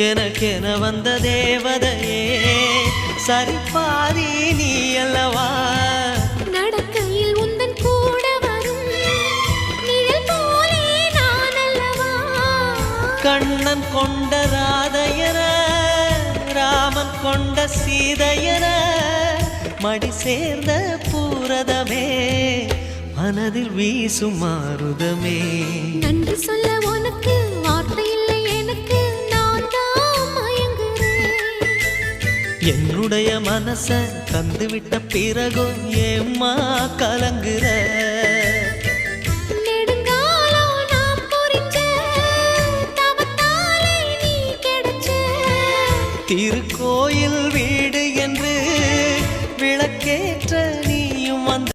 எனக்கென வந்த தேவதையே சரிபாதி நீ அல்லவா நடக்கையில் உந்தன் கூட வரும் நிழல் போலே நான் அல்லவா கண்ணன் கொண்ட ராதையர ராமன் கொண்ட சீதையர மடி சேர்ந்த பூரதமே மனதில் வீசும் மாருதமே நன்றி சொல்ல உனக்கு வார்த்தை இல்லை எனக்கு நான் தான் மயங்குறேன் என்னுடைய மனச தந்துவிட்ட பிறகும் ஏம்மா கலங்குற